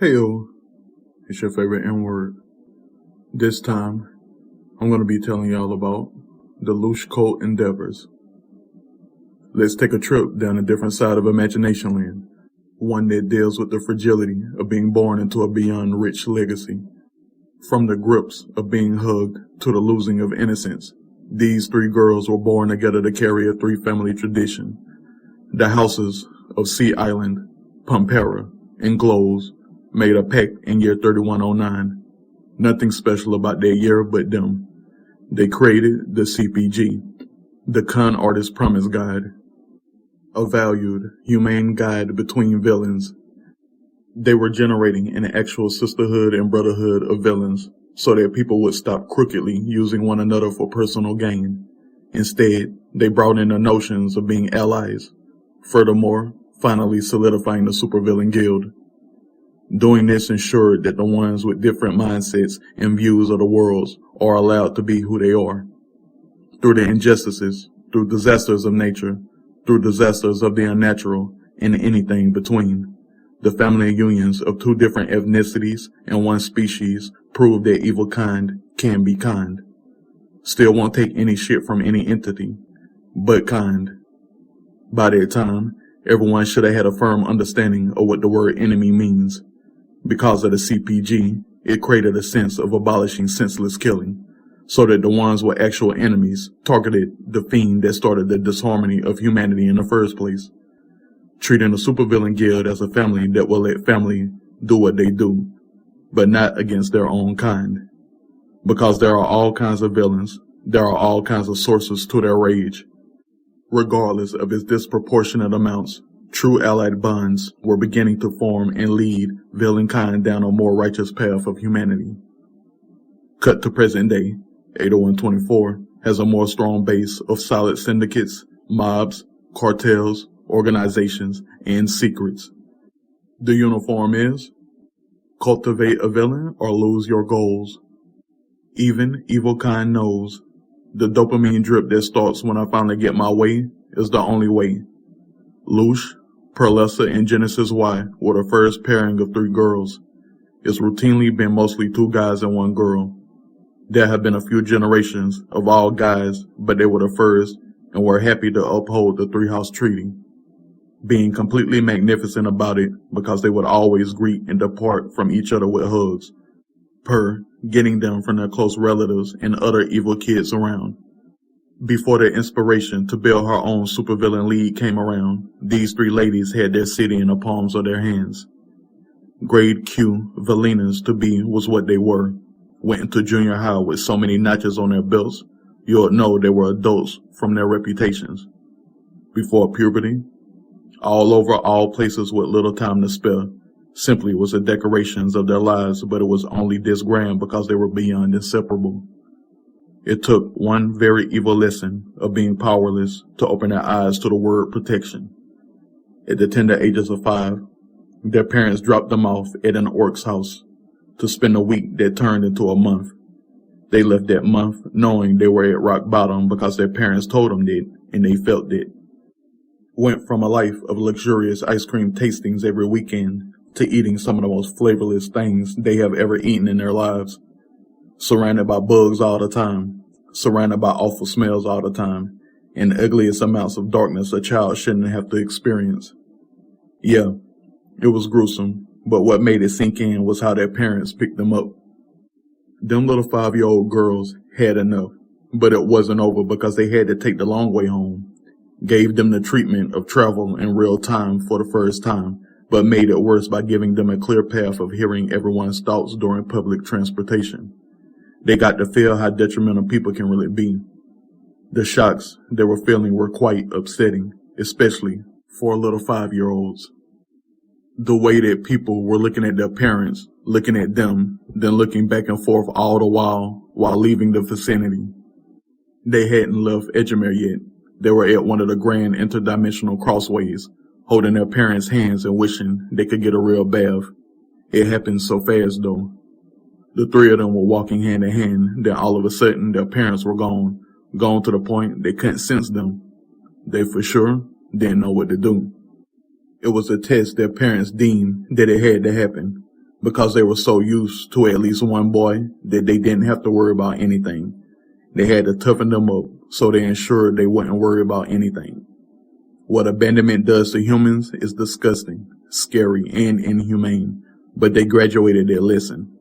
Hey yo, it's your favorite N-word. This time, I'm going to be telling y'all about the Loosh Colt endeavors. Let's take a trip down a different side of imagination land, one that deals with the fragility of being born into a beyond rich legacy. From the grips of being hugged to the losing of innocence, these three girls were born together to carry a three-family tradition. The houses of Sea Island, Pampera, and Glows made a pact in year 3109. Nothing special about their year but them. They created the CPG, the Con Artist Promise Guide, a valued, humane guide between villains. They were generating an actual sisterhood and brotherhood of villains so that people would stop crookedly using one another for personal gain. Instead, they brought in the notions of being allies. Furthermore, finally solidifying the supervillain guild. Doing this ensured that the ones with different mindsets and views of the world are allowed to be who they are. Through the injustices, through disasters of nature, through disasters of the unnatural, and anything between. The family unions of two different ethnicities and one species prove that evil kind can be kind. Still won't take any shit from any entity, but kind. By that time, everyone should have had a firm understanding of what the word enemy means. Because of the CPG, it created a sense of abolishing senseless killing, so that the ones with actual enemies targeted the fiend that started the disharmony of humanity in the first place. Treating the supervillain guild as a family that will let family do what they do, but not against their own kind. Because there are all kinds of villains, there are all kinds of sources to their rage. Regardless of its disproportionate amounts, true allied bonds were beginning to form and lead villain kind down a more righteous path of humanity. Cut to present day, 80124 has a more strong base of solid syndicates, mobs, cartels, organizations, and secrets. The uniform is: cultivate a villain or lose your goals. Even evil kind knows the dopamine drip that starts when I finally get my way is the only way. Loosh, Pearlessa, and Genesis Y were the first pairing of three girls. It's routinely been mostly two guys and one girl. There have been a few generations of all guys, but they were the first and were happy to uphold the three-house treaty, being completely magnificent about it because they would always greet and depart from each other with hugs, getting them from their close relatives and other evil kids around. Before the inspiration to build her own supervillain league came around, these three ladies had their city in the palms of their hands. Grade Q Valinas to be was what they were. Went into junior high with so many notches on their belts, you would know they were adults from their reputations. Before puberty, all over all places with little time to spare, simply was the decorations of their lives, but it was only this grand because they were beyond inseparable. It took one very evil lesson of being powerless to open their eyes to the word protection. At the tender ages of 5, their parents dropped them off at an orc's house to spend a week that turned into a month. They left that month knowing they were at rock bottom because their parents told them that, and they felt it. Went from a life of luxurious ice cream tastings every weekend to eating some of the most flavorless things they have ever eaten in their lives. Surrounded by bugs all the time, surrounded by awful smells all the time, and the ugliest amounts of darkness a child shouldn't have to experience. Yeah, it was gruesome, but what made it sink in was how their parents picked them up. Them little 5-year-old girls had enough, but it wasn't over because they had to take the long way home. Gave them the treatment of travel in real time for the first time, but made it worse by giving them a clear path of hearing everyone's thoughts during public transportation. They got to feel how detrimental people can really be. The shocks they were feeling were quite upsetting, especially for little 5-year-olds. The way that people were looking at their parents, looking at them, then looking back and forth all the while leaving the vicinity. They hadn't left Edgemere yet. They were at one of the grand interdimensional crossways, holding their parents' hands and wishing they could get a real bath. It happened so fast though. The three of them were walking hand in hand, then all of a sudden their parents were gone to the point they couldn't sense them. They for sure didn't know what to do. It was a test their parents deemed that it had to happen. because they were so used to at least one boy that they didn't have to worry about anything. They had to toughen them up so they ensured they wouldn't worry about anything. What abandonment does to humans is disgusting, scary, and inhumane, but they graduated their lesson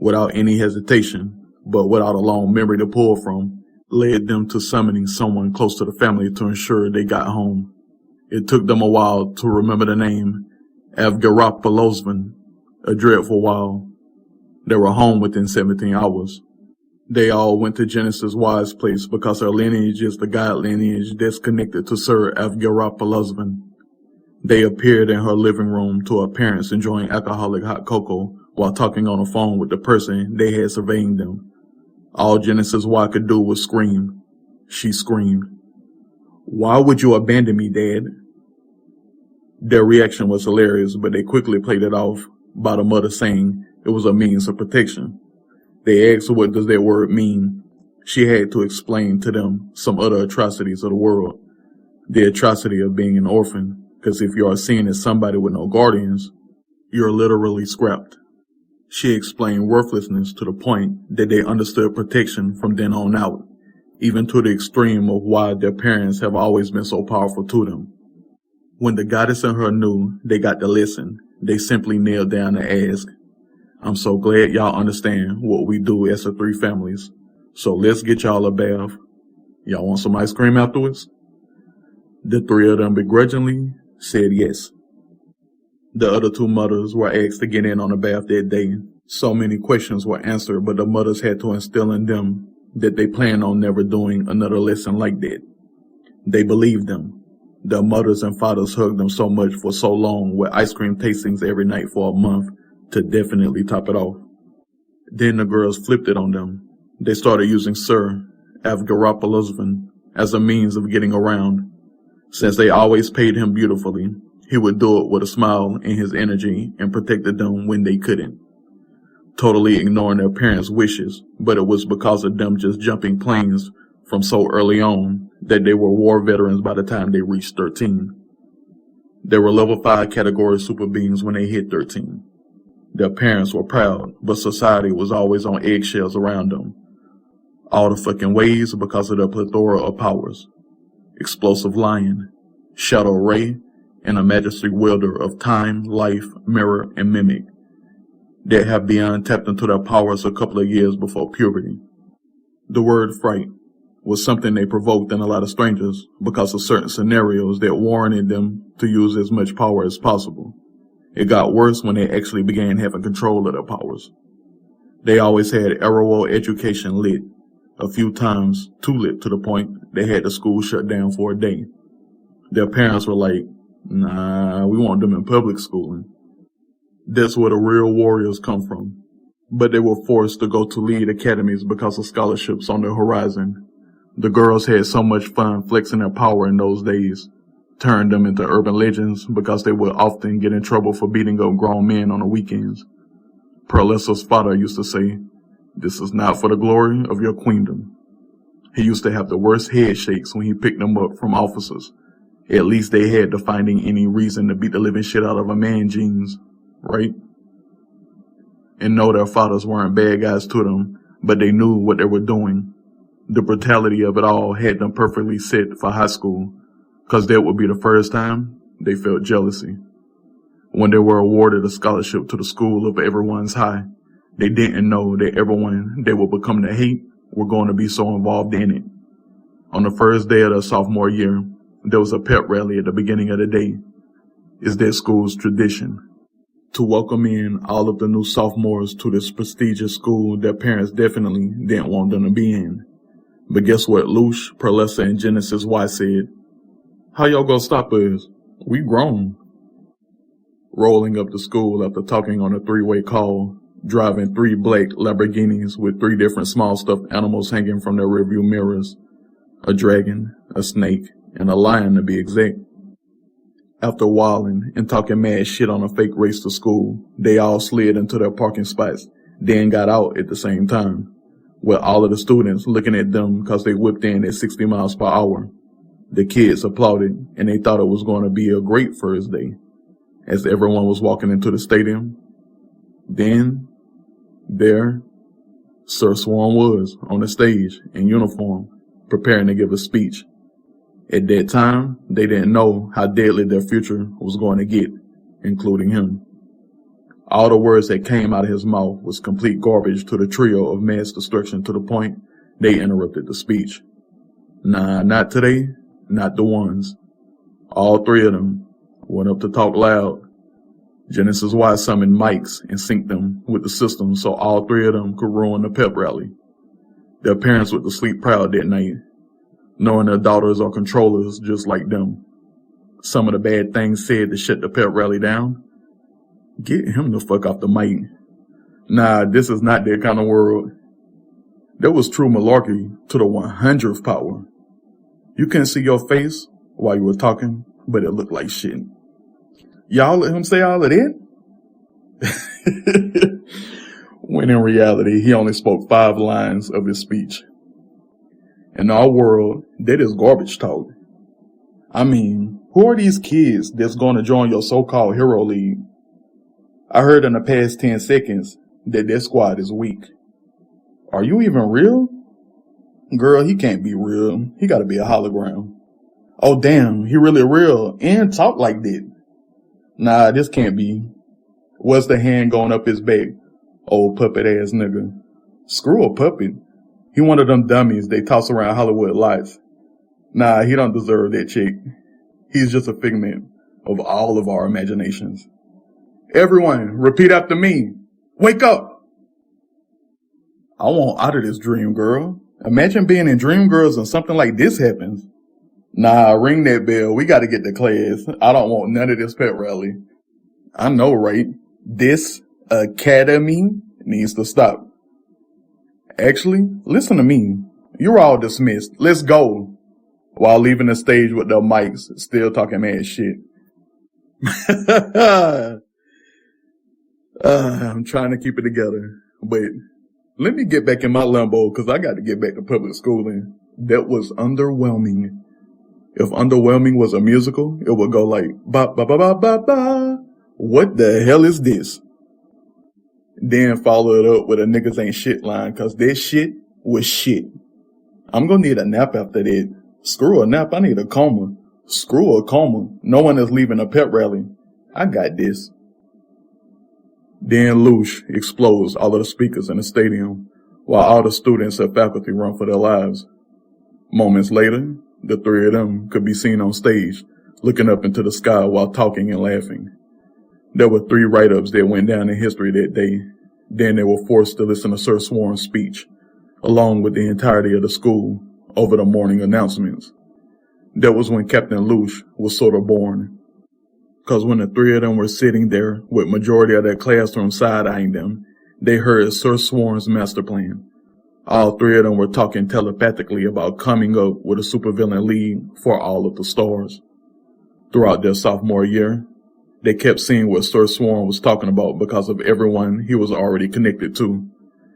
without any hesitation, but without a long memory to pull from, led them to summoning someone close to the family to ensure they got home. It took them a while to remember the name, Avgeropolosvan, a dreadful while. They were home within 17 hours. They all went to Genesis' wise place because her lineage is the god lineage that's connected to Sir Avgeropolosvan. They appeared in her living room to her parents enjoying alcoholic hot cocoa while talking on the phone with the person they had surveying them. All Genesis Y could do was scream. She screamed, "Why would you abandon me, Dad?" Their reaction was hilarious, but they quickly played it off by the mother saying it was a means of protection. They asked what does that word mean. She had to explain to them some other atrocities of the world. The atrocity of being an orphan, because if you are seen as somebody with no guardians, you're literally scrapped. She explained worthlessness to the point that they understood protection from then on out, even to the extreme of why their parents have always been so powerful to them. When the goddess in her knew they got to listen, they simply knelt down to ask, "I'm so glad y'all understand what we do as the three families. So let's get y'all a bath. Y'all want some ice cream afterwards?" The three of them begrudgingly said yes. The other two mothers were asked to get in on the bath that day. So many questions were answered, but the mothers had to instill in them that they planned on never doing another lesson like that. They believed them. Their mothers and fathers hugged them so much for so long with ice cream tastings every night for a month to definitely top it off. Then the girls flipped it on them. They started using Sir Avgeropolosvan as a means of getting around. Since they always paid him beautifully, he would do it with a smile and his energy and protected them when they couldn't. Totally ignoring their parents' wishes, but it was because of them just jumping planes from so early on that they were war veterans by the time they reached 13. They were level 5 category super beings when they hit 13. Their parents were proud, but society was always on eggshells around them. All the fucking ways because of their plethora of powers. Explosive lion, shadow ray, and a majesty wielder of time, life, mirror, and mimic. That have beyond tapped into their powers a couple of years before puberty. The word fright was something they provoked in a lot of strangers because of certain scenarios that warranted them to use as much power as possible. It got worse when they actually began having control of their powers. They always had Arrow education lit, a few times too lit to the point they had the school shut down for a day. Their parents were like, "Nah, we want them in public schooling." That's where the real warriors come from. But they were forced to go to lead academies because of scholarships on the horizon. The girls had so much fun flexing their power in those days, turned them into urban legends because they would often get in trouble for beating up grown men on the weekends. Perlessa's father used to say, "This is not for the glory of your queendom." He used to have the worst head shakes when he picked them up from officers. At least they had to finding any reason to beat the living shit out of a man jeans, right? And no, their fathers weren't bad guys to them, but they knew what they were doing. The brutality of it all had them perfectly set for high school, because that would be the first time they felt jealousy. When they were awarded a scholarship to the school of everyone's high, they didn't know that everyone they would become to hate were going to be so involved in it. On the first day of their sophomore year, there was a pep rally at the beginning of the day. It's their school's tradition to welcome in all of the new sophomores to this prestigious school their parents definitely didn't want them to be in. But guess what Loosh, Perlessa, and Genesis Y said? "How y'all gonna stop us? We grown." Rolling up to school after talking on a three-way call, driving 3 black Lamborghinis with 3 different small stuffed animals hanging from their rearview mirrors. A dragon, a snake, and a lion to be exact. After wilding and talking mad shit on a fake race to school, they all slid into their parking spots, then got out at the same time, with all of the students looking at them because they whipped in at 60 miles per hour. The kids applauded, and they thought it was going to be a great first day. As everyone was walking into the stadium, Then, there, Sir Swan was on the stage in uniform, preparing to give a speech. At that time, they didn't know how deadly their future was going to get, including him. All the words that came out of his mouth was complete garbage to the trio of mass destruction to the point they interrupted the speech. Nah, not today, not the ones. All three of them went up to talk loud. Genesis Y summoned mics and synced them with the system so all three of them could ruin the pep rally. Their parents went to sleep proud that night, knowing their daughters are controllers just like them. Some of the bad things said to shut the pep rally down. Get him the fuck off the mic. Nah, this is not that kind of world. That was true malarkey to the 100th power. You couldn't see your face while you were talking, but it looked like shit. Y'all let him say all of that? When in reality, he only spoke 5 lines of his speech. In our world, that is garbage talk. I mean, who are these kids that's going to join your so-called hero league? I heard in the past 10 seconds that squad is weak. Are you even real? Girl, he can't be real. He gotta be a hologram. Oh damn, he really real and talk like that. Nah, this can't be. What's the hand going up his back? Old puppet ass nigga. Screw a puppet. He one of them dummies they toss around Hollywood lots. Nah, he don't deserve that chick. He's just a figment of all of our imaginations. Everyone, repeat after me. Wake up! I want out of this dream, girl. Imagine being in Dreamgirls and something like this happens. Nah, ring that bell. We gotta get to class. I don't want none of this pep rally. I know, right? This academy needs to stop. Actually, listen to me. You're all dismissed. Let's go. While leaving the stage with their mics, still talking mad shit. I'm trying to keep it together. But let me get back in my limbo because I got to get back to public schooling. That was underwhelming. If underwhelming was a musical, it would go like, ba ba ba ba ba ba. What the hell is this? Then follow it up with a niggas ain't shit line because that shit was shit. I'm going to need a nap after that. Screw a nap, I need a coma. Screw a coma. No one is leaving a pep rally. I got this. Then Loosh explodes all of the speakers in the stadium while all the students and faculty run for their lives. Moments later, the three of them could be seen on stage, looking up into the sky while talking and laughing. There were 3 write-ups that went down in history that day. Then they were forced to listen to Sir Swan's speech, along with the entirety of the school, over the morning announcements. That was when Captain Loosh was sort of born. Because when the 3 of them were sitting there, with majority of their classroom side-eyeing them, they heard Sir Swan's master plan. All 3 of them were talking telepathically about coming up with a supervillain league for all of the stars. Throughout their sophomore year, they kept seeing what Sir Swan was talking about because of everyone he was already connected to.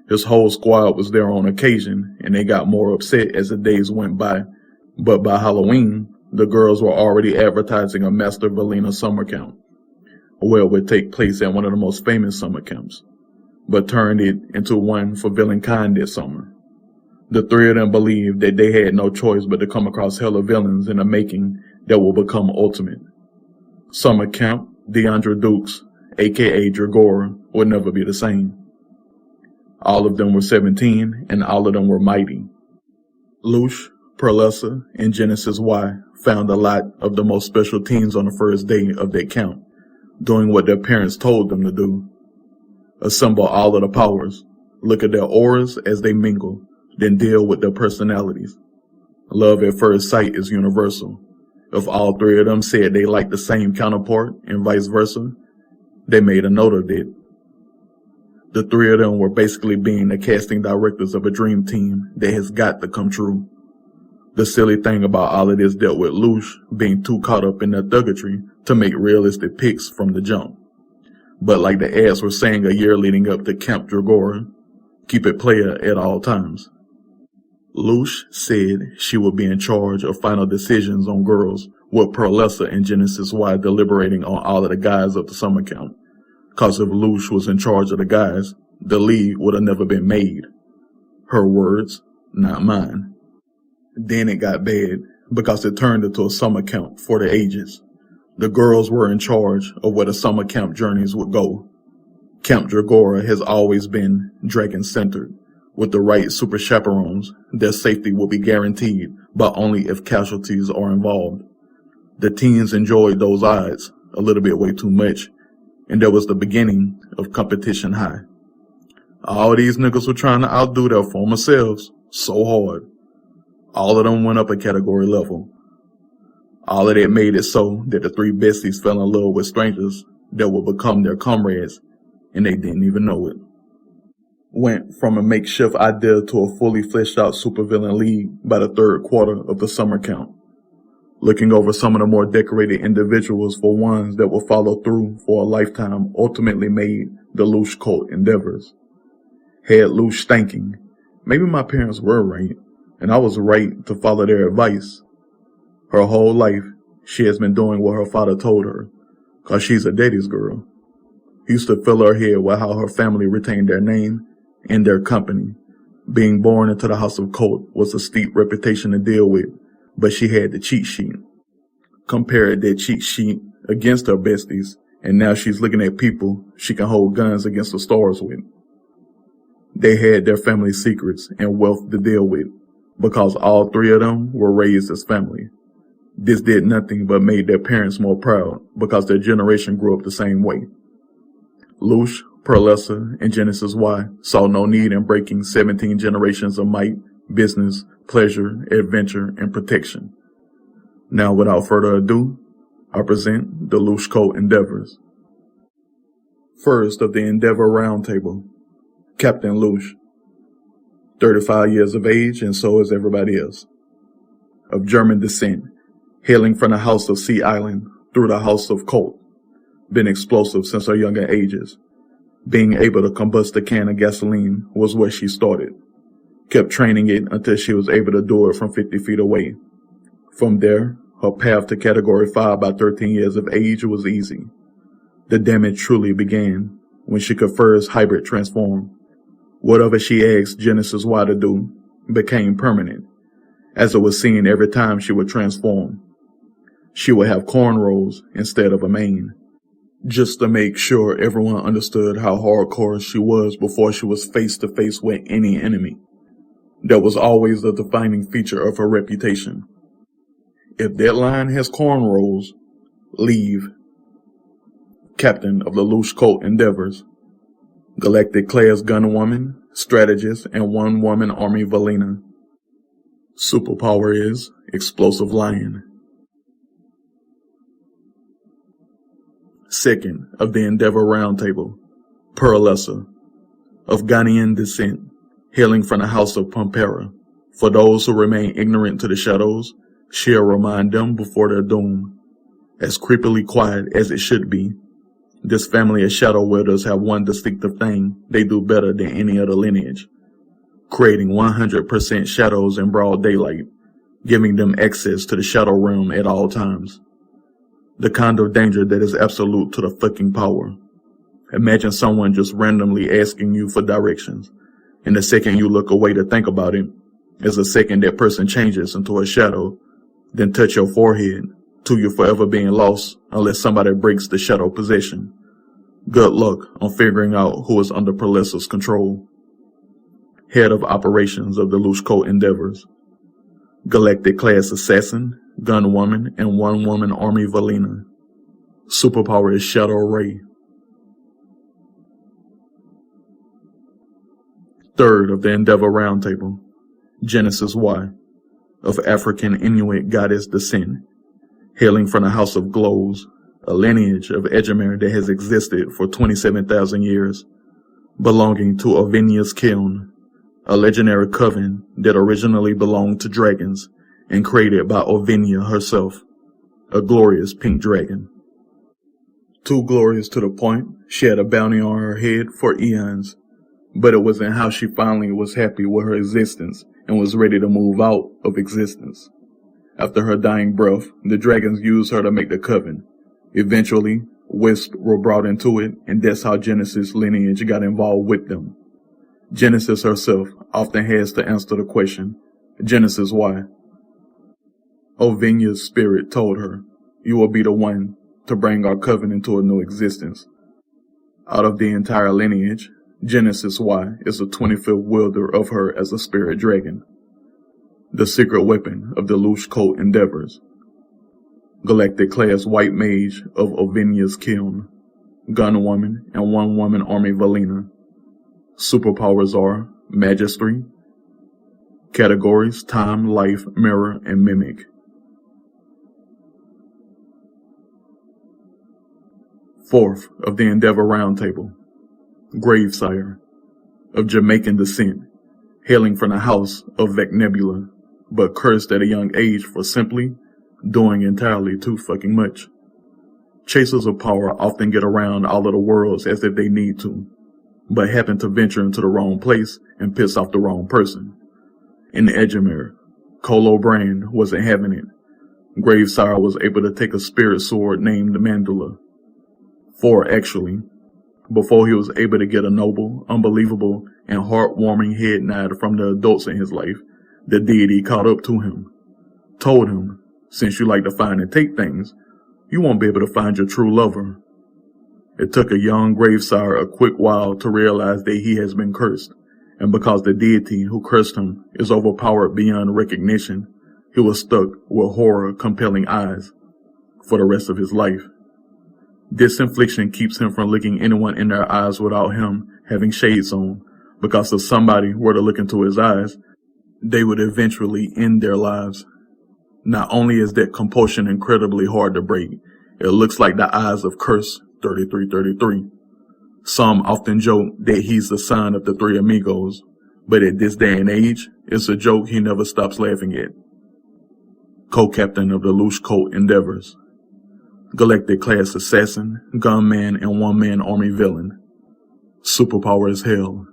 His whole squad was there on occasion, and they got more upset as the days went by. But by Halloween, the girls were already advertising a Master Valina summer camp, where it would take place at one of the most famous summer camps, but turned it into one for villainkind that summer. The 3 of them believed that they had no choice but to come across hella villains in the making that will become ultimate. Summer camp, DeAndre Dukes, aka Dragora, would never be the same. All of them were 17, and all of them were mighty. Loosh, Pearlessa, and Genesis Y found a lot of the most special teens on the first day of that camp, doing what their parents told them to do. Assemble all of the powers, look at their auras as they mingle, then deal with their personalities. Love at first sight is universal. If all 3 of them said they liked the same counterpart and vice versa, they made a note of it. The 3 of them were basically being the casting directors of a dream team that has got to come true. The silly thing about all of this dealt with Loosh being too caught up in their thuggery to make realistic picks from the jump. But like the ads were saying a year leading up to Camp Dragora, keep it player at all times. Loosh said she would be in charge of final decisions on girls, with Pearlessa and Genesis Y deliberating on all of the guys of the summer camp. Cause if Loosh was in charge of the guys, the league would have never been made. Her words, not mine. Then it got bad because it turned into a summer camp for the ages. The girls were in charge of where the summer camp journeys would go. Camp Dragora has always been dragon-centered. With the right super chaperones, their safety will be guaranteed, but only if casualties are involved. The teens enjoyed those odds a little bit way too much, and there was the beginning of competition high. All these niggas were trying to outdo their former selves so hard. All of them went up a category level. All of that made it so that the three besties fell in love with strangers that would become their comrades, and they didn't even know it. Went from a makeshift idea to a fully fleshed out supervillain league by the third quarter of the summer camp. Looking over some of the more decorated individuals for ones that will follow through for a lifetime ultimately made the Loosh Colt endeavors. Had Loosh thinking, maybe my parents were right, and I was right to follow their advice. Her whole life, she has been doing what her father told her, 'cause she's a daddy's girl. He used to fill her head with how her family retained their name and their company. Being born into the house of Colt was a steep reputation to deal with, but she had the cheat sheet. Compared that cheat sheet against her besties, and now she's looking at people she can hold guns against the stars with. They had their family secrets and wealth to deal with, because all three of them were raised as family. This did nothing but made their parents more proud, because their generation grew up the same way. Loosh, Pearlessa, and Genesis Y saw no need in breaking 17 generations of might, business, pleasure, adventure, and protection. Now, without further ado, I present the Loosh Colt endeavors. First of the Endeavor Roundtable, Captain Loosh. 35 years of age, and so is everybody else. Of German descent, hailing from the house of Sea Island through the house of Colt. Been explosive since her younger ages. Being able to combust a can of gasoline was where she started. Kept training it until she was able to do it from 50 feet away. From there, her path to Category 5 by 13 years of age was easy. The damage truly began when she could first hybrid transform. Whatever she asked Genesis Y to do became permanent, as it was seen every time she would transform. She would have cornrows instead of a mane, just to make sure everyone understood how hardcore she was before she was face to face with any enemy. That was always the defining feature of her reputation. If that line has cornrows, leave. Captain of the Loosh Colt endeavors. Galactic class gunwoman, strategist, and one-woman army Valina. Superpower is Explosive Lion. Second of the Endeavor Roundtable, Pearlessa, of Ghanaian descent, hailing from the house of Pompera. For those who remain ignorant to the shadows, she'll remind them before their doom. As creepily quiet as it should be, this family of shadow wielders have one distinctive thing they do better than any other lineage: creating 100% shadows in broad daylight, giving them access to the shadow realm at all times. The kind of danger that is absolute to the fucking power. Imagine someone just randomly asking you for directions, and the second you look away to think about it is the second that person changes into a shadow, then touch your forehead, to you forever being lost unless somebody breaks the shadow possession. Good luck on figuring out who is under Pearlessa's control. Head of operations of the Loosh Colt endeavors. Galactic class assassin, gunwoman, and one-woman army Valina. Superpower is Shadow Ray. Third of the Endeavor Roundtable, Genesis Y, of African Inuit goddess descent, hailing from the House of Glows, a lineage of Edgemere that has existed for 27,000 years, belonging to Ovinia's Kiln, a legendary coven that originally belonged to dragons and created by Ovinia herself, a glorious pink dragon. Too glorious to the point she had a bounty on her head for eons, but it was in how she finally was happy with her existence and was ready to move out of existence. After her dying breath, the dragons used her to make the coven. Eventually, Wisps were brought into it, and that's how Genesis' lineage got involved with them. Genesis herself often has to answer the question, Genesis why? Ovinia's spirit told her, you will be the one to bring our covenant to a new existence. Out of the entire lineage, Genesis Y is the 25th wielder of her as a spirit dragon. The secret weapon of the Loosh Colt endeavors. Galactic class white mage of Ovinia's kiln. Gun woman and one woman army Valina. Superpowers are Magistry. Categories time, life, mirror, and mimic. Fourth of the Endeavor Roundtable. Gravesire, of Jamaican descent, hailing from the house of Vecnebula, but cursed at a young age for simply doing entirely too fucking much. Chasers of power often get around all of the worlds as if they need to, but happen to venture into the wrong place and piss off the wrong person. In the Edgemere, Colo Brand wasn't having it. Gravesire was able to take a spirit sword named Mandula. 4 actually, before he was able to get a noble, unbelievable, and heartwarming head nod from the adults in his life, the deity caught up to him, told him, since you like to find and take things, you won't be able to find your true lover. It took a young Gravesire a quick while to realize that he has been cursed, and because the deity who cursed him is overpowered beyond recognition, he was stuck with horror-compelling eyes for the rest of his life. This infliction keeps him from looking anyone in their eyes without him having shades on, because if somebody were to look into his eyes, they would eventually end their lives. Not only is that compulsion incredibly hard to break, it looks like the eyes of Curse 3333. Some often joke that he's the son of the Three Amigos, but at this day and age, it's a joke he never stops laughing at. Co-captain of the Loosh Colt endeavors. Galactic class assassin, gunman, and one-man army villain. Superpower is hell.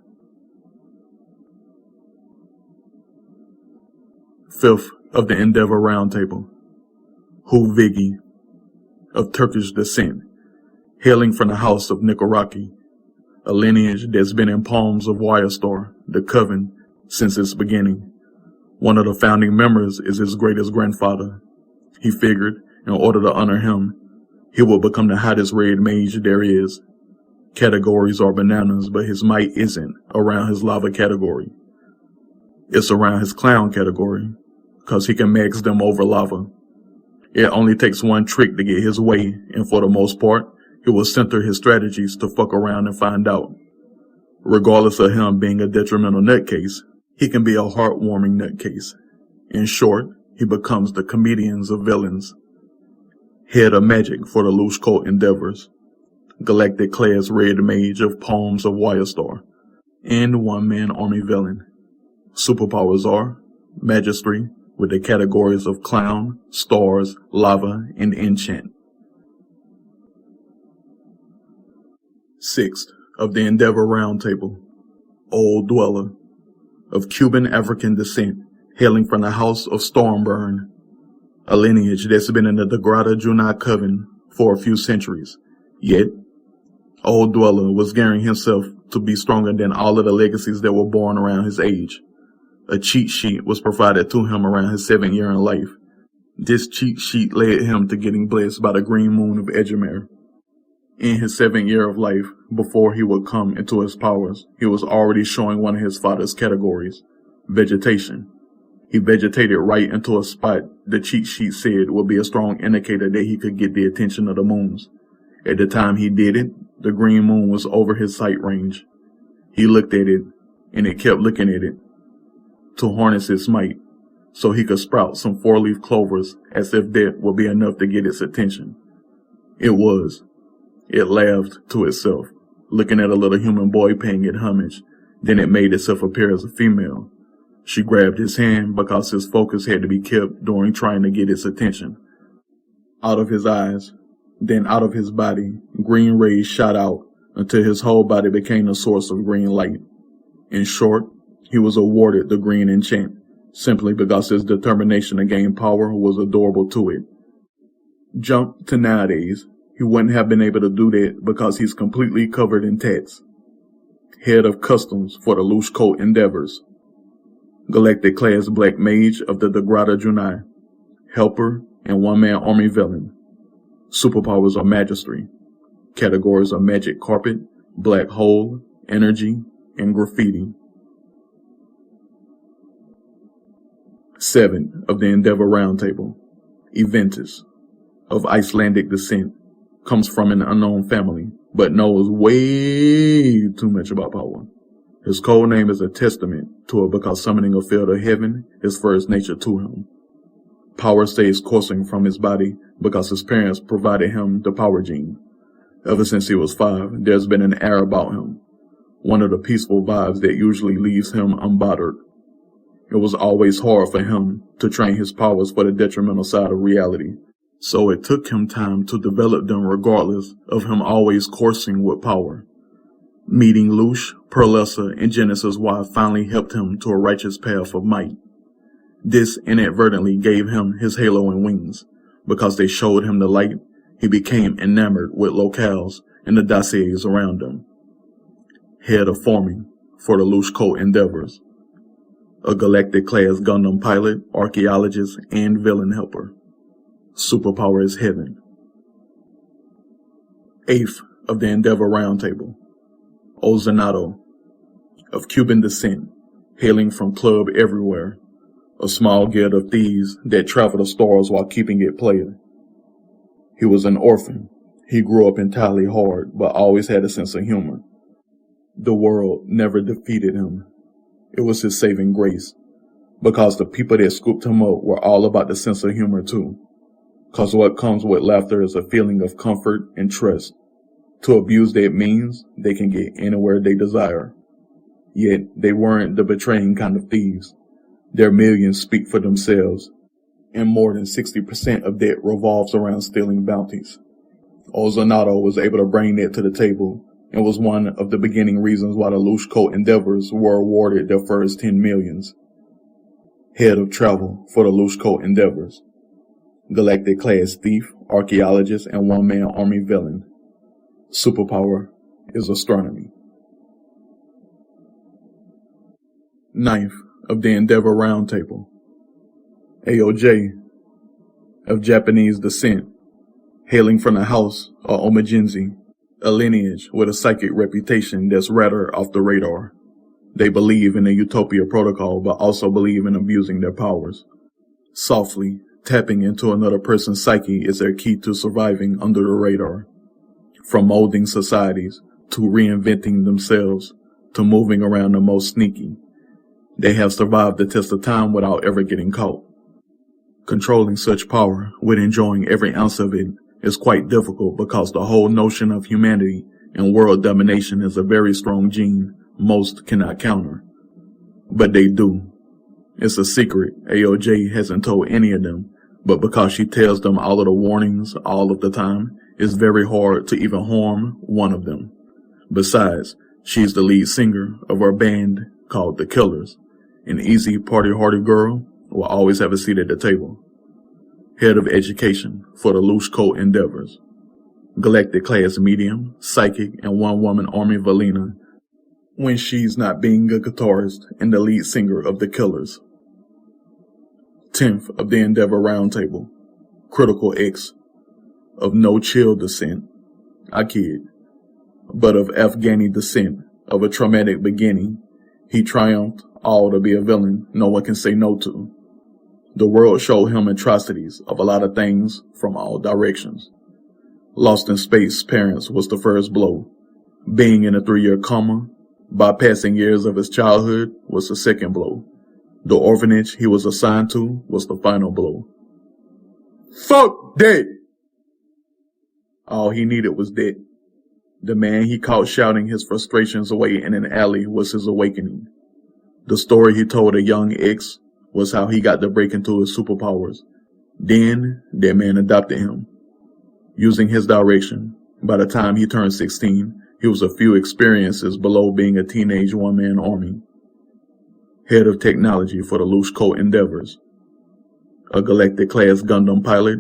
Fifth of the Endeavor Roundtable. Hu Vigi, of Turkish descent, hailing from the house of Nikoraki, a lineage that's been in palms of Wyrestar, the Coven, since its beginning. One of the founding members is his greatest grandfather. He figured, in order to honor him, he will become the hottest red mage there is. Categories are bananas, but his might isn't around his lava category. It's around his clown category, because he can max them over lava. It only takes one trick to get his way, and for the most part, he will center his strategies to fuck around and find out. Regardless of him being a detrimental nutcase, he can be a heartwarming nutcase. In short, he becomes the comedians of villains. Head of magic for the Loosh Colt endeavors. Galactic class red mage of Palms of Wyrestar. And one-man army villain. Superpowers are Magistry, with the categories of clown, stars, lava, and enchant. Sixth of the Endeavor Roundtable. Old Dweller, of Cuban African descent, hailing from the house of Stormburn, a lineage that's been in the Grata Junai Coven for a few centuries. Yet, Old Dweller was gearing himself to be stronger than all of the legacies that were born around his age. A cheat sheet was provided to him around his 7th year in life. This cheat sheet led him to getting blessed by the green moon of Edgemere. In his 7th year of life, before he would come into his powers, he was already showing one of his father's categories, vegetation. He vegetated right into a spot the cheat sheet said would be a strong indicator that he could get the attention of the moons. At the time he did it, the green moon was over his sight range. He looked at it, and it kept looking at it, to harness its might, so he could sprout some 4-leaf clovers as if that would be enough to get its attention. It was. It laughed to itself, looking at a little human boy paying it homage. Then it made itself appear as a female. She grabbed his hand because his focus had to be kept during trying to get its attention. Out of his eyes, then out of his body, green rays shot out until his whole body became a source of green light. In short, he was awarded the green enchant, simply because his determination to gain power was adorable to it. Jump to nowadays, He wouldn't have been able to do that because he's completely covered in tats. Head of Customs for the Loosh Colt Endeavors. Galactic Class Black Mage of the Degrada Junai. Helper and one-man army villain. Superpowers are Magistry. Categories are Magic Carpet, Black Hole, Energy, and Graffiti. 7 of the Endeavor Roundtable. Eventus, of Icelandic descent, comes from an unknown family, but knows way too much about power. His code name is a testament to it because summoning a field of heaven is first nature to him. Power stays coursing from his body because his parents provided him the power gene. Ever since he was 5, there's been an air about him, one of the peaceful vibes that usually leaves him unbothered. It was always hard for him to train his powers for the detrimental side of reality, so it took him time to develop them regardless of him always coursing with power. Meeting Loosh, Pearlessa, and Genesis Y finally helped him to a righteous path of might. This inadvertently gave him his halo and wings. Because they showed him the light, he became enamored with locales and the dossiers around him. Head of Forming for the Loosh Colt Endeavors. A Galactic-class Gundam pilot, archaeologist, and villain helper. Superpower is Heaven. 8th of the Endeavor Roundtable. Ozanato, of Cuban descent, hailing from Club Everywhere, a small guild of thieves that travel the stars while keeping it player. He was an orphan. He grew up entirely hard, but always had a sense of humor. The world never defeated him. It was his saving grace, because the people that scooped him up were all about the sense of humor too. Because what comes with laughter is a feeling of comfort and trust. To abuse that means they can get anywhere they desire. Yet they weren't the betraying kind of thieves. Their millions speak for themselves, and more than 60% of that revolves around stealing bounties. Ozanato was able to bring that to the table, and was one of the beginning reasons why the Loosh Colt Endeavors were awarded their first 10 millions. Head of Travel for the Loosh Colt Endeavors. Galactic-class thief, archaeologist, and one-man army villain. Superpower is Astronomy. 9th of the Endeavor Roundtable. AOJ, of Japanese descent, hailing from the house of Omagenzi, a lineage with a psychic reputation that's rather off the radar. They believe in the Utopia Protocol, but also believe in abusing their powers. Softly, tapping into another person's psyche is their key to surviving under the radar. From molding societies, to reinventing themselves, to moving around the most sneaky. They have survived the test of time without ever getting caught. Controlling such power, with enjoying every ounce of it, is quite difficult because the whole notion of humanity and world domination is a very strong gene most cannot counter. But they do. It's a secret AOJ hasn't told any of them, but because she tells them all of the warnings all of the time, it's very hard to even harm one of them. Besides, she's the lead singer of our band called The Killers. An easy party-hardy girl will always have a seat at the table. Head of Education for the Loosh Colt Endeavors. Galactic-class medium, psychic, and one-woman army Valina, when she's not being a guitarist and the lead singer of The Killers. 10th of the Endeavor Roundtable. Critical X, of no chill descent. I kid. But of Afghani descent, of a traumatic beginning. He triumphed all to be a villain no one can say no to. The world showed him atrocities of a lot of things from all directions. Lost in Space parents was the first blow. Being in a 3-year coma, bypassing years of his childhood, was the second blow. The orphanage he was assigned to was the final blow. Fuck that! All he needed was that. The man he caught shouting his frustrations away in an alley was his awakening. The story he told a young X was how he got to break into his superpowers. Then, that man adopted him. Using his direction, by the time he turned 16, he was a few experiences below being a teenage one-man army. Head of Technology for the Loosh Colt Endeavors. A Galactic-class Gundam pilot,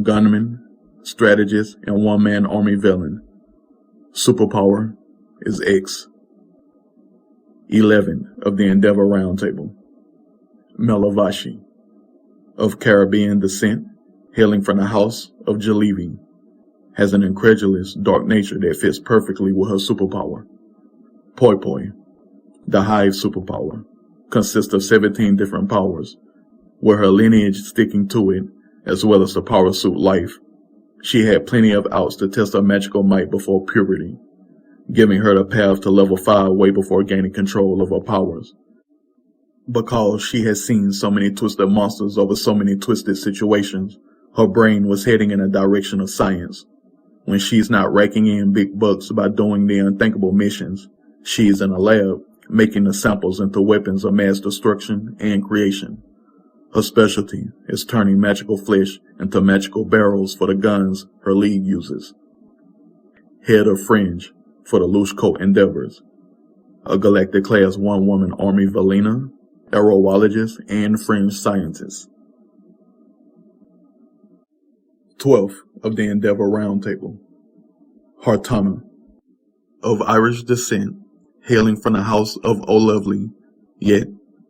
gunman, strategist, and one-man army villain. Superpower is X. 11 of the Endeavor Roundtable. Melavashi, of Caribbean descent, hailing from the house of Jalevi, has an incredulous, dark nature that fits perfectly with her superpower. Poi Poi, the Hive superpower, consists of 17 different powers, with her lineage sticking to it, as well as the power suit life. She had plenty of outs to test her magical might before puberty, giving her the path to level 5 way before gaining control of her powers. Because she has seen so many twisted monsters over so many twisted situations, her brain was heading in a direction of science. When she's not raking in big bucks by doing the unthinkable missions, she's in a lab, making the samples into weapons of mass destruction and creation. Her specialty is turning magical flesh into magical barrels for the guns her league uses. Head of Fringe for the Loosh Colt Endeavors, a Galactic Class 1-woman Army Valina, aerologist, and fringe scientist. 12th of the Endeavor Roundtable. Hartana, of Irish descent, hailing from the house of O'Lovely, yet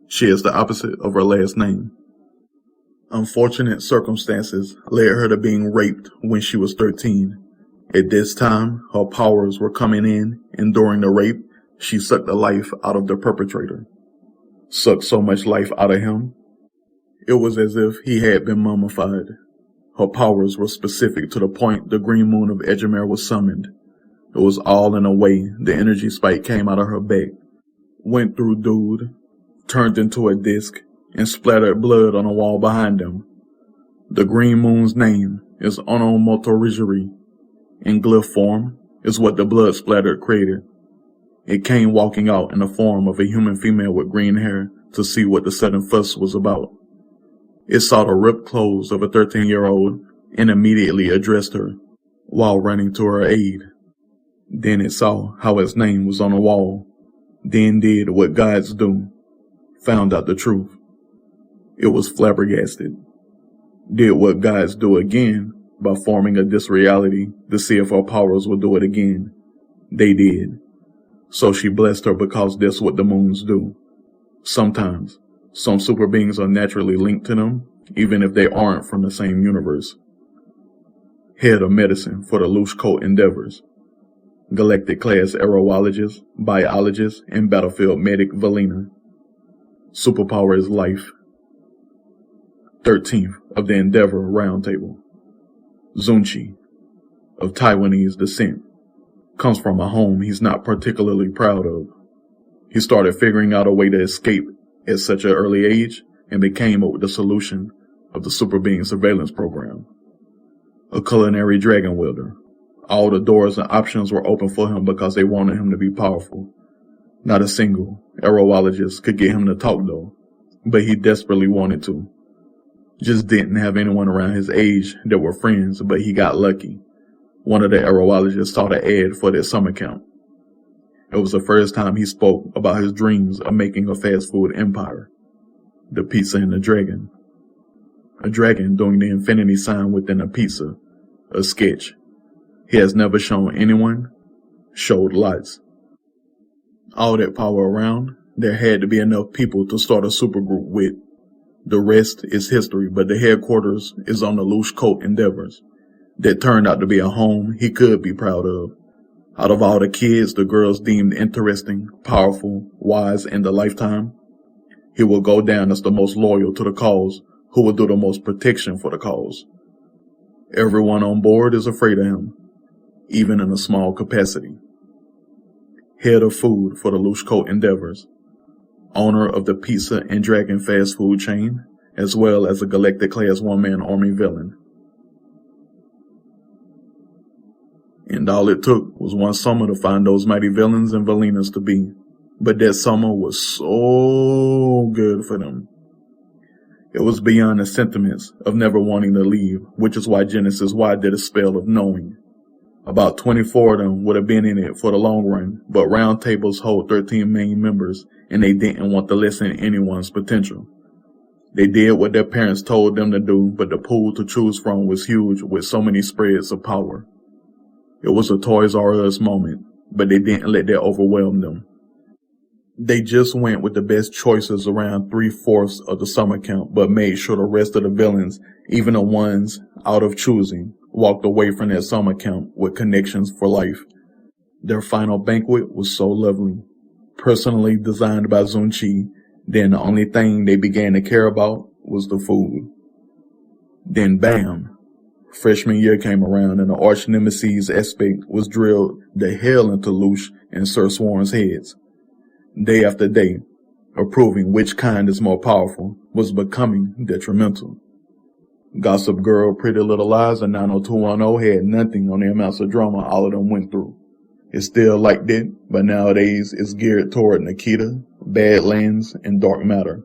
she is the opposite of her last name. Unfortunate circumstances led her to being raped when she was 13. At this time, her powers were coming in, and during the rape, she sucked the life out of the perpetrator. Sucked so much life out of him, it was as if he had been mummified. Her powers were specific to the point the green moon of Edgemere was summoned. It was all in a way the energy spike came out of her back, went through dude, turned into a disc, and splattered blood on the wall behind him. The green moon's name is Onomotorijiri. In glyph form is what the blood splattered created. It came walking out in the form of a human female with green hair to see what the sudden fuss was about. It saw the ripped clothes of a 13-year-old and immediately addressed her, while running to her aid. Then it saw how its name was on the wall, then did what gods do, found out the truth. It was flabbergasted. Did what gods do again by forming a disreality to see if her powers would do it again. They did. So she blessed her because that's what the moons do. Sometimes, some super beings are naturally linked to them, even if they aren't from the same universe. Head of Medicine for the Loosh Colt Endeavors. Galactic Class Aerologist, Biologist, and Battlefield Medic Valina. Superpower is life. 13th of the Endeavor Roundtable. Zunchi, of Taiwanese descent, comes from a home he's not particularly proud of. He started figuring out a way to escape at such an early age and became up with the solution of the Super Being Surveillance Program. A culinary dragon wielder. All the doors and options were open for him because they wanted him to be powerful. Not a single aerologist could get him to talk though, but he desperately wanted to. Just didn't have anyone around his age that were friends, but he got lucky. One of the aerologists saw the ad for their summer camp. It was the first time he spoke about his dreams of making a fast food empire. The pizza and the dragon. A dragon doing the infinity sign within a pizza. A sketch. He has never shown anyone. Showed lots. All that power around, there had to be enough people to start a supergroup with. The rest is history, but the headquarters is on the Loosh Colt Endeavors. That turned out to be a home he could be proud of. Out of all the kids the girls deemed interesting, powerful, wise, and a lifetime, he will go down as the most loyal to the cause, who will do the most protection for the cause. Everyone on board is afraid of him, even in a small capacity. Head of food for the Loosh Colt Endeavors. Owner of the pizza and dragon fast food chain, as well as a Galactic Class 1-man army villain. And all it took was one summer to find those mighty villains and valinas to be. But that summer was so good for them. It was beyond the sentiments of never wanting to leave, which is why Genesis Y did a spell of knowing. About 24 of them would have been in it for the long run, but round tables hold 13 main members, and they didn't want to lessen anyone's potential. They did what their parents told them to do, but the pool to choose from was huge with so many spreads of power. It was a Toys R Us moment, but they didn't let that overwhelm them. They just went with the best choices around 3/4 of the summer camp, but made sure the rest of the villains, even the ones out of choosing, walked away from that summer camp with connections for life. Their final banquet was so lovely, personally designed by Zun-Chi. Then the only thing they began to care about was the food. Then bam, freshman year came around and the arch nemesis aspect was drilled the hell into Loosh and Sir Swarm's heads. Day after day, approving which kind is more powerful was becoming detrimental. Gossip Girl, Pretty Little Lies, and 90210 had nothing on the amounts of drama all of them went through. It's still like that, but nowadays it's geared toward Nikita, Badlands, and Dark Matter.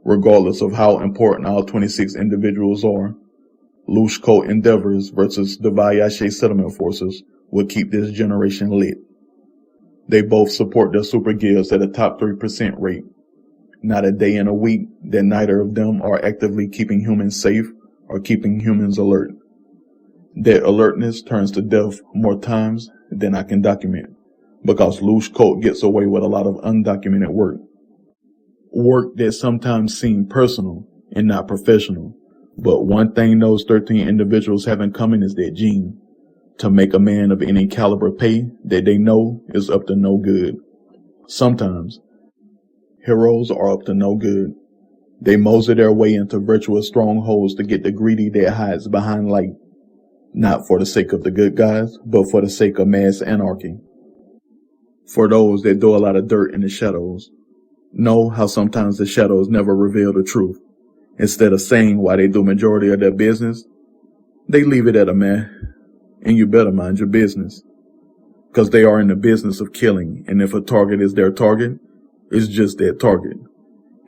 Regardless of how important all 26 individuals are, Loosh Colt endeavors versus the Vayache settlement forces will keep this generation lit. They both support their super guilds at a top 3% rate. Not a day in a week that neither of them are actively keeping humans safe or keeping humans alert. That alertness turns to death more times than I can document, because Loosh Colt gets away with a lot of undocumented work. Work that sometimes seems personal and not professional. But one thing those 13 individuals have in common is that gene. To make a man of any caliber pay that they know is up to no good. Sometimes, heroes are up to no good. They mosey their way into virtuous strongholds to get the greedy that hides behind light. Not for the sake of the good guys, but for the sake of mass anarchy. For those that do a lot of dirt in the shadows. Know how sometimes the shadows never reveal the truth. Instead of saying why they do majority of their business, they leave it at a meh. And you better mind your business. Because they are in the business of killing, and if a target is their target, it's just their target.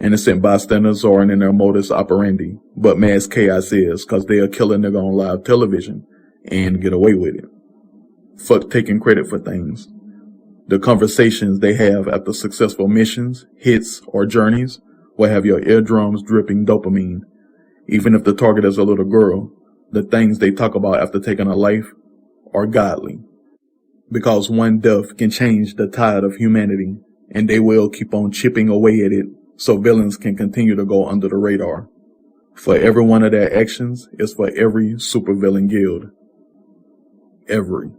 Innocent bystanders aren't in their modus operandi, but mass chaos is, because they are killing nigga on live television and get away with it. Fuck taking credit for things. The conversations they have after successful missions, hits, or journeys will have your eardrums dripping dopamine. Even if the target is a little girl, the things they talk about after taking a life are godly. Because one death can change the tide of humanity, and they will keep on chipping away at it so villains can continue to go under the radar. For every one of their actions is for every supervillain guild. Every.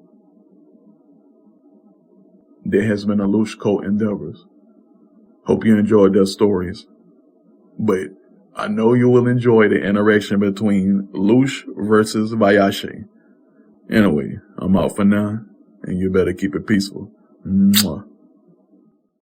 There has been a Loosh Colt endeavors. Hope you enjoyed their stories. But I know you will enjoy the interaction between Loosh versus Vayache. Anyway, I'm out for now, and you better keep it peaceful. Mwah.